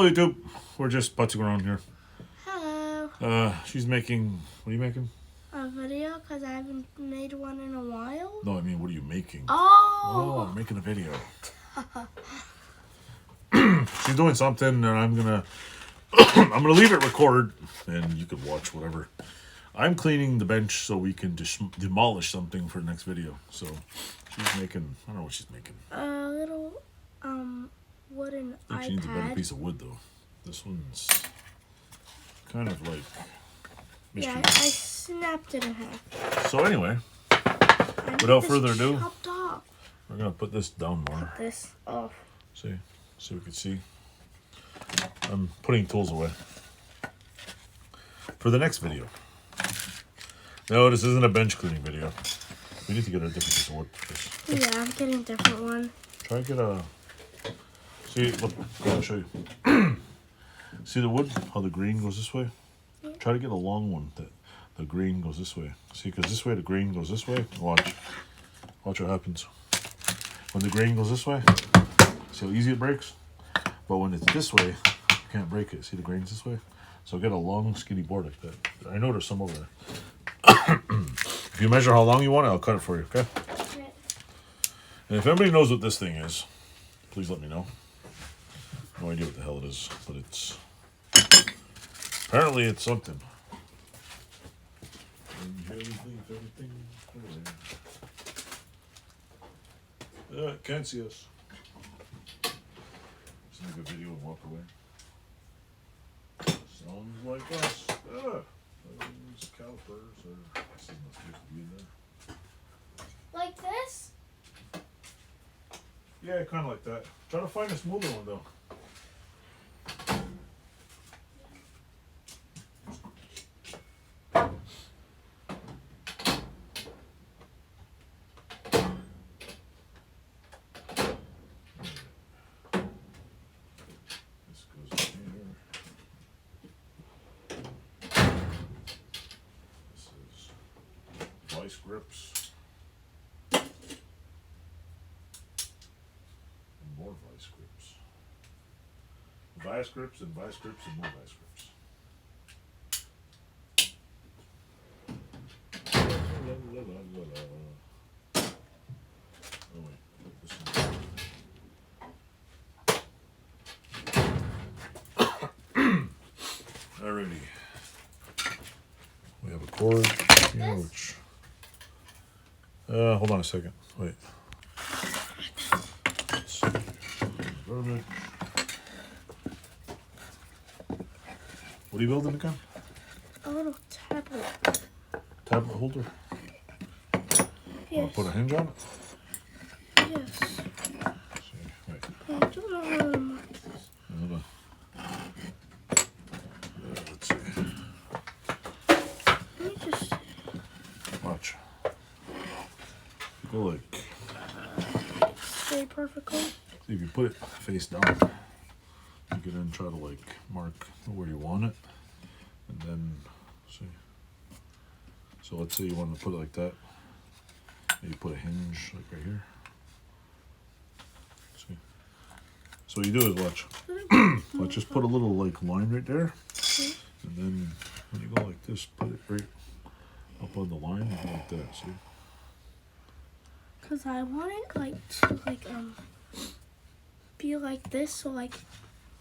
Hello, YouTube. We're just putzing around here. Hello. She's making. What are you making? A video because I haven't made one in a while. No, I mean, what are you making? Oh. I'm making a video. She's doing something, and I'm gonna leave it recorded, and you can watch whatever. I'm cleaning the bench so we can demolish something for the next video. So she's making. I don't know what she's making. A little wooden I think she needs a better piece of wood though. This one's kind of like. Yeah, I snapped it in half. So anyway, without further ado, chopped off. We're gonna put this down more. Put this off. See, so we can see. I'm putting tools away for the next video. No, this isn't a bench cleaning video. We need to get a different piece of wood for this. Yeah, I'm getting a different one. Try to get a. See, look, I'll show you. See the wood? How the green goes this way? Yeah. Try to get a long one that the green goes this way. See, because this way the green goes this way. Watch. Watch what happens. When the green goes this way, see how easy it breaks? But when it's this way, you can't break it. See the grain's this way? So get a long, skinny board like that. I know there's some over there. If you measure how long you want it, I'll cut it for you, okay? Yeah. And if anybody knows what this thing is, please let me know. No idea what the hell it is, but it's... Apparently it's something. Can't see us. Just make a video and walk away. Sounds like us. Those calipers are... This is not supposed to be in there. Like this? Yeah, kind of like that. Try to find a smoother one though. This goes in here. This is vice grips. More vice grips. Vice grips and vice grips and more vice grips. La, la, la, la, la. Oh wait, put this in. Alrighty. We have a cord here, which hold on a second. Wait. Garbage. What are you building again? A little tablet. Tablet holder? Yes. Want to put a hinge on it? Yes. See, wait. I don't know how to mark this. Hold on. Let's see. Let me just... Watch. You go like... Stay perfectly. See, if you put it face down, you can then try to like mark where you want it. And then, see. So let's say you want to put it like that. You put a hinge like right here. See. So what you do is watch. Let's just put a little like line right there. And then when you go like this, put it right up on the line and go like that, see? Because I want it like to be like this, so like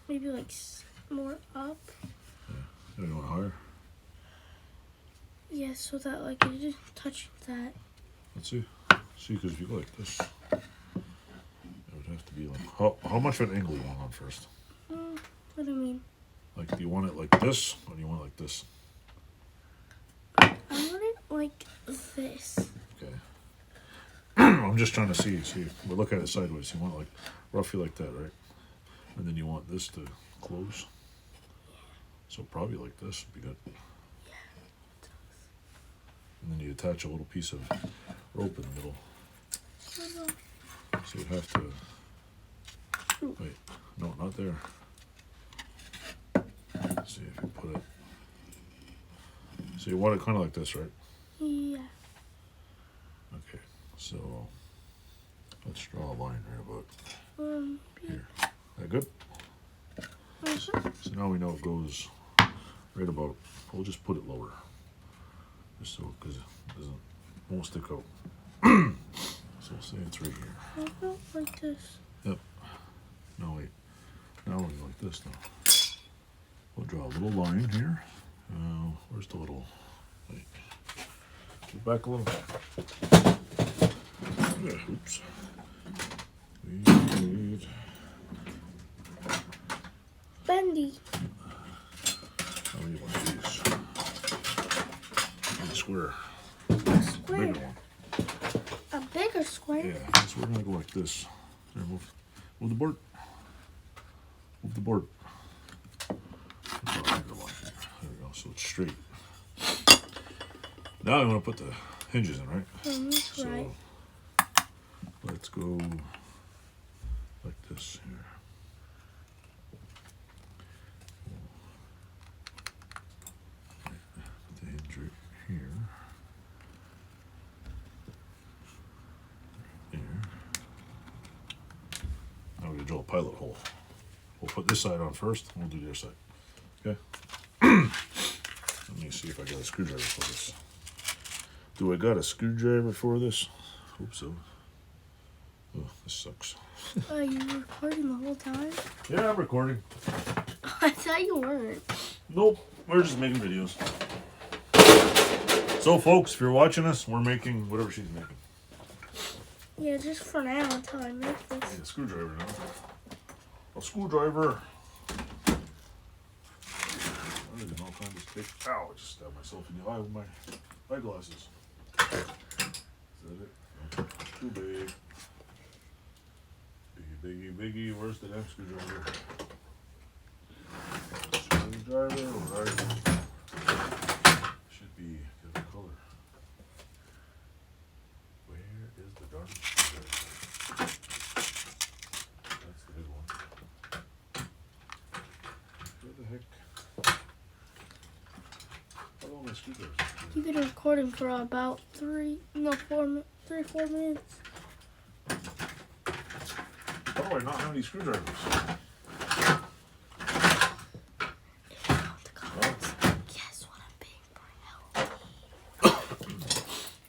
maybe like more up. Yeah, you want higher? Yeah, so that like it just touching that. Let's see. See, because if you go like this, it would have to be like... How much of an angle you want on first? What do you mean? Like, do you want it like this, or do you want it like this? I want it like this. Okay. I'm just trying to see. We'll look at it sideways. You want it like roughly like that, right? And then you want this to close. So probably like this would be good. And then you attach a little piece of rope in the middle. So you'd have to... Wait, no, not there. Let's see if you put it... So you want it kind of like this, right? Yeah. Okay, so let's draw a line right about here. That good? So now we know it goes right about. We'll just put it lower, just so because it won't stick out. So we'll say it's right here. About like this. Yep. No wait. Now we go like this now. We'll draw a little line here. Where's the little? Wait. Go back a little. Yeah, oops. We need Bendy. how many want these? Need a square. Square. Bigger one. A bigger square. Yeah, so we're gonna go like this. There, move the board. Move the board. Draw a bigger one. There we go. So it's straight. Now I want to put the hinges in, right? So Right. let's go like this here. Put the hinge right here. There. Now we're gonna drill a pilot hole. We'll put this side on first, and we'll do the other side. Okay? Let me see if I got a screwdriver for this. Do I got a screwdriver for this? Hope so. Oh, this sucks. Are you recording the whole time? Yeah, I'm recording. I thought you weren't. Nope, we're just making videos. So, folks, if you're watching us, we're making whatever she's making. Yeah, just for now until I make this. Yeah, screwdriver now. A screwdriver. I didn't know if I just take. Ow! I just stabbed myself in the eye with my eyeglasses. Is that it? No, too big. Biggie, biggie. Where's the damn screwdriver? Screwdriver, right? Should be the other color. Where is the darn screwdriver? That's the big one. Where the heck? How long my screwdrivers? You've been recording for about 4 minutes. How do I not have any screwdrivers? Guess what I'm being for.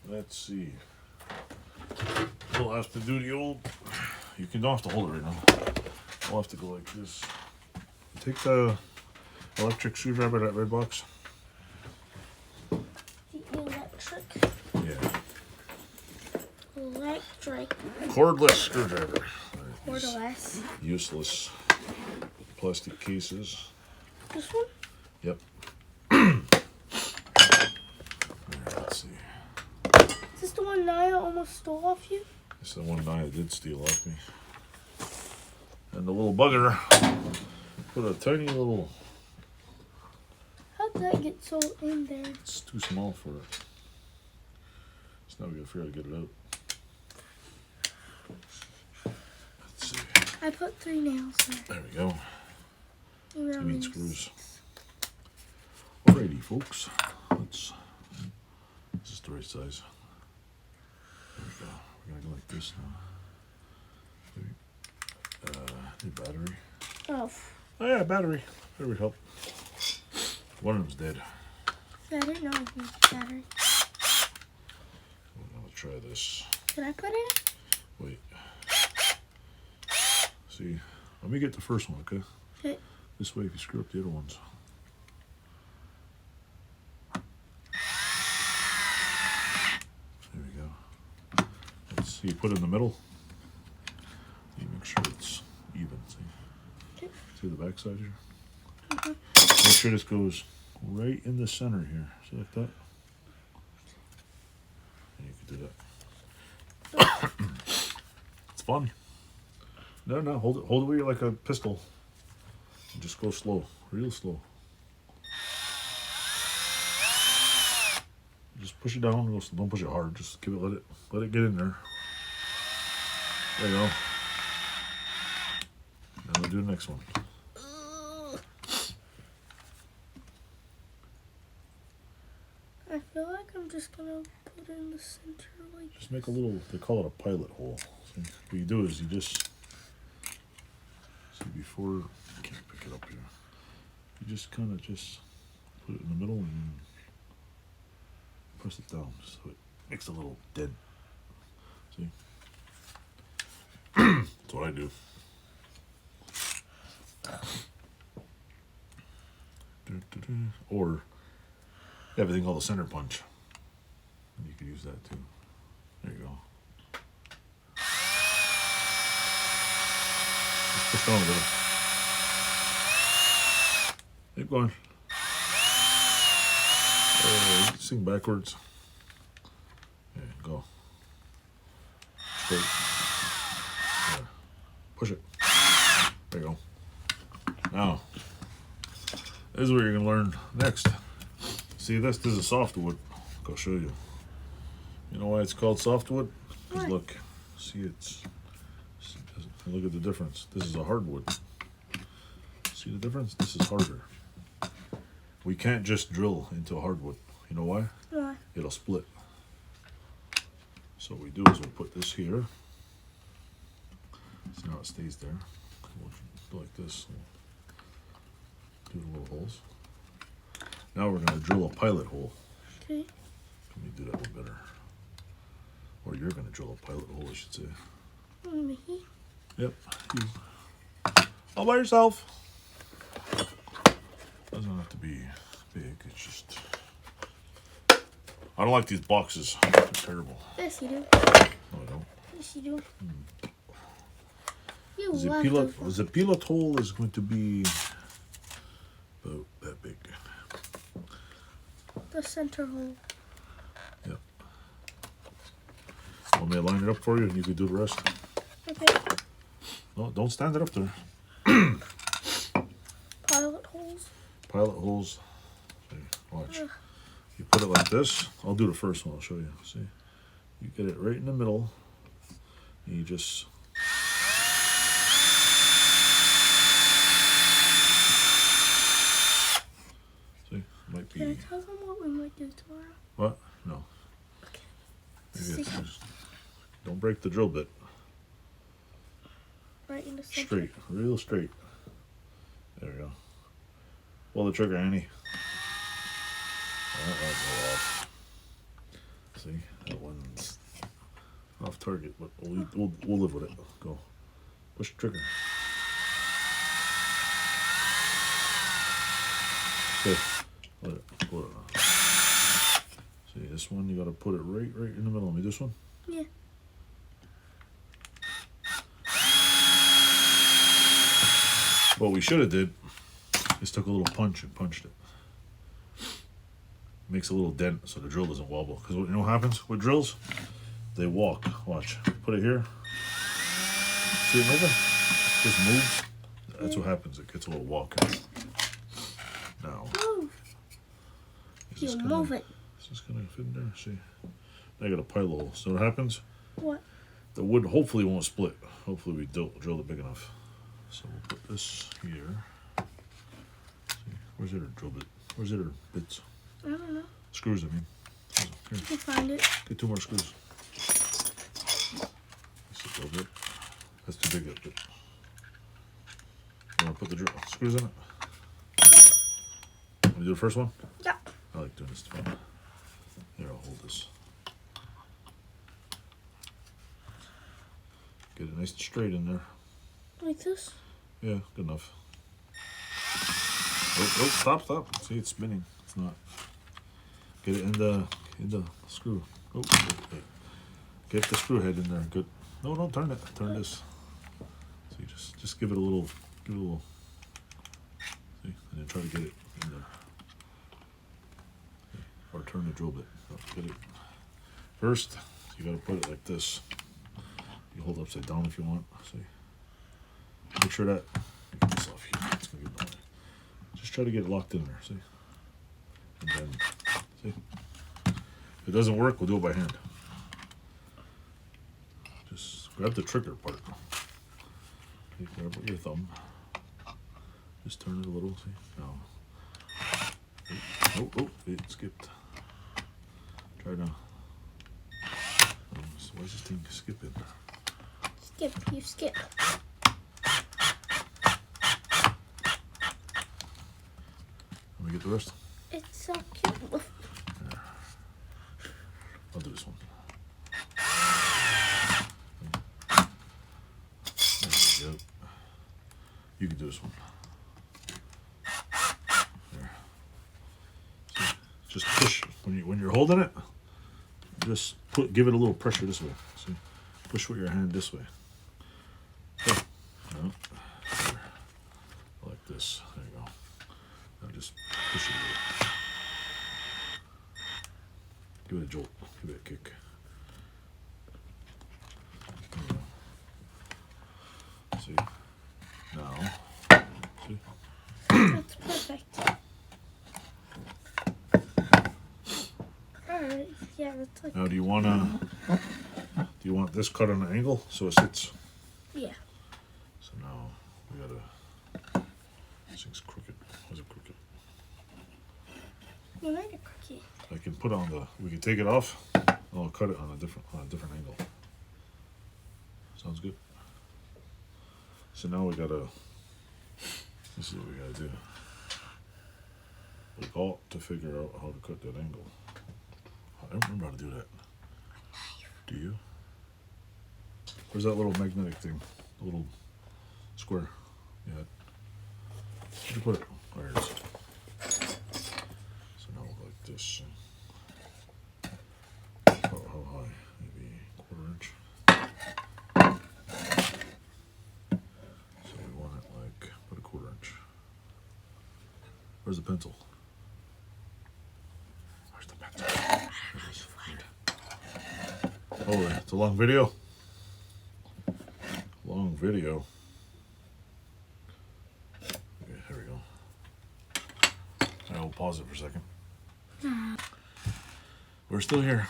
Let's see. We'll have to do the old. You don't have to hold it right now. We'll have to go like this. Take the electric screwdriver, that red box. The electric. Yeah. Electric. Cordless screwdriver. Cordless. Useless plastic cases. This one? Yep. Let's see. Is this the one Naya almost stole off you? This is the one Naya did steal off me. And the little bugger put a tiny little. How'd that get so in there? It's too small for it. So now we gotta figure out how to get it out. Let's see. I put 3 nails there. There we go. Maybe I'll You mean use- screws. Alrighty, folks. Let's. Is this the right size? There we go. We're gonna go like this now. Need battery. Oh, Oh yeah, battery. That would help. One of them's dead. I didn't know it was battery. I'm gonna try this. Did I put it Wait. See, let me get the first one, okay? Okay. This way, if you screw up the other ones. There we go. Let's see. Put it in the middle. You make sure it's even. See. Okay. See the back side here. Mhm. Make sure this goes right in the center here. See like that. And you can do that. It's fun. No, hold it where you're like a pistol. And just go slow, real slow. Just push it down. Don't push it hard. Just let it get in there. There you go. Now we'll do the next one. I feel like I'm just gonna put it in the center like Just make a little. They call it a pilot hole. See, what you do is you just see before can't pick it up here. You just kind of just put it in the middle and press it down so it makes a little dent. See? That's what I do. Or you have a thing called a center punch. And you could use that too. There you go. Just push down a little. Keep going. Sing backwards. There you go. Straight. Yeah. Push it. There you go. Now, this is what you're going to learn next. See this? This is softwood. I'll show you. You know why it's called softwood? Because look. See, look at the difference. This is a hardwood. See the difference? This is harder. We can't just drill into a hardwood. You know why? Why? It'll split. So what we do is we'll put this here. See how it stays there? We'll do like this. We'll do the little holes. Now we're going to drill a pilot hole. Okay. Let me do that a little better. Or you're going to drill a pilot hole, I should say. Me? Yep. You. All by yourself. Doesn't have to be big. It's just. I don't like these boxes. They're terrible. Yes, you do. No, I don't. Yes, you do. You The love pilot, those. the pilot hole is going to be about that big. The center hole. Yep. Want me to line it up for you and you can do the rest? Okay. No, don't stand it up there. Pilot holes. Pilot holes. See, watch. You put it like this. I'll do the first one. I'll show you. See? You get it right in the middle. And you just... See? Might Can I be... tell them what we might do tomorrow? What? No. Okay. Maybe it's just... Don't break the drill bit. Right in the center. Straight. Real straight. There we go. Pull the trigger, Annie. That might go off. See? That one's off target, but we'll live with it. Go. Push the trigger. Okay. Let it. Pull it. See, this one, you gotta put it right in the middle. Let me this one. Yeah. What we should have did is took a little punch and punched it. Makes a little dent so the drill doesn't wobble. Because you know what happens with drills? They walk. Watch. Put it here. See it moving? Just moves. That's what happens. It gets a little walking. Now. Move. You move it. Is this gonna fit in there? See? Now I got a pilot hole. So what happens? What? The wood hopefully won't split. Hopefully we drill it big enough. So we'll put this here. See, where's it? Drill bit? Where's it? Bits? I don't know. Screws, I mean. Here, You can find it. get 2 more screws. That's a drill bit. That's too big, that bit. You want to put the screws in it? Want me to do the first one? Yeah. I like doing this fun. Here, I'll hold this. Get it nice and straight in there. Like this? Yeah, good enough. Oh, stop. See, it's spinning. It's not. Get it in the screw. Oh, wait. Get the screw head in there. Good. No, don't turn it. Turn this. See, just give it a little. See, and then try to get it in there. Or turn the drill bit. Get it. First, you gotta put it like this. You hold it upside down if you want. See. Make sure that. Get this off here. It's gonna be annoying. Just try to get it locked in there. See. And then, see. If it doesn't work, we'll do it by hand. Just grab the trigger part. Okay, grab it with your thumb. Just turn it a little. See. Now. Oh, it skipped. Try now. So why is this thing skipping? Skip. You skip. me get the rest. It's so cute. I'll do this one. There we go. You can do this one. There. See, just push when you're holding it. Just give it a little pressure this way. See, push with your hand this way. Oh, no. There. Like this. There you go. Now just push it a little. Give it a jolt. Give it a kick. There you go. See. Now. See. That's perfect. Alright, yeah, that's like. Now, do you want this cut on an angle so it sits? Yeah. So now we gotta. This thing's crooked. Why's it crooked? You made it cookie. I can put on the. We can take it off. I'll cut it on a different angle. Sounds good. So now we gotta. This is what we gotta do. We got to figure out how to cut that angle. I don't remember how to do that. Do you? Where's that little magnetic thing? The little square. Yeah. Where'd you put it? There it is. So now we'll go like this. How high? Maybe a 1/4 inch. So we want it like, put a 1/4 inch. Where's the pencil? Where's the pencil? There it is. Oh, it's a long video. Long video. Okay, here we go. I will pause it for a second. We're still here.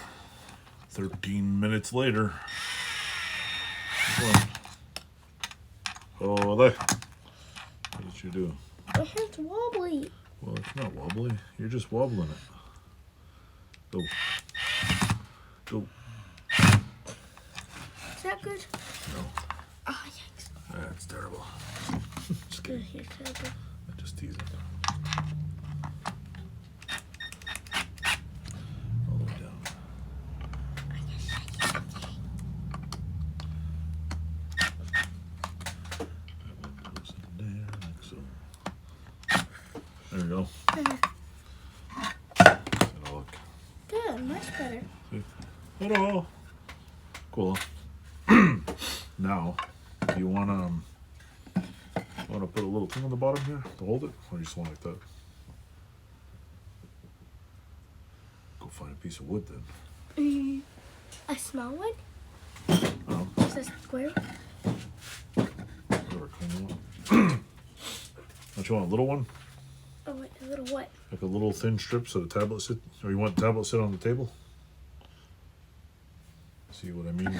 13 minutes later. Oh, there. What did you do? My hand's wobbly. Well, it's not wobbly. You're just wobbling it. Go. Go. Is that good? No. Oh, yikes. That's terrible. Just Good, kidding. you're terrible. I just tease it. All the way down. Goes in there like so. There we go. That'll look. Good, much better. See? Hello. Cool. Now, do you wanna put a little thing on the bottom here to hold it, or you just want like that? Go find a piece of wood then. A small one? Um, Is this square? whatever kind you want. Don't you want a little one? Oh, wait, a little what? Like a little thin strip so the tablet sit, or you want the tablet sit on the table? See what I mean?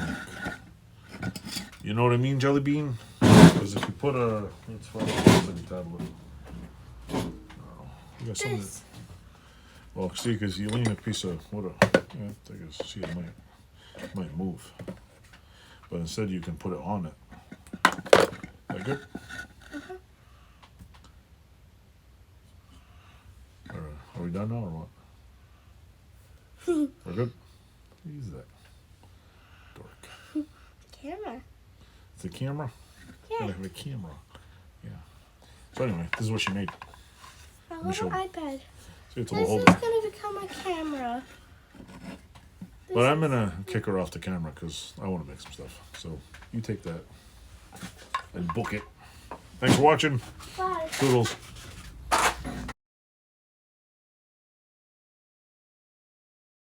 Like, you know what I mean, Jelly Bean? Because if you put a, let's find a tablet. Oh, you got something. This. Well, see, because you lean a piece of wood. Yeah, I guess, see, it might move. But instead, you can put it on it. That good? Are we done now or what? We're good? Use that. Dork. Camera. It's a camera? Yeah. Gotta have a camera. Yeah. So anyway, this is what she made. A me little show you. iPad. See, it's a This little is holder. going to become a camera. But I'm gonna kick her off the camera because I want to make some stuff. So you take that and book it. Thanks for watching. Bye. Toodles.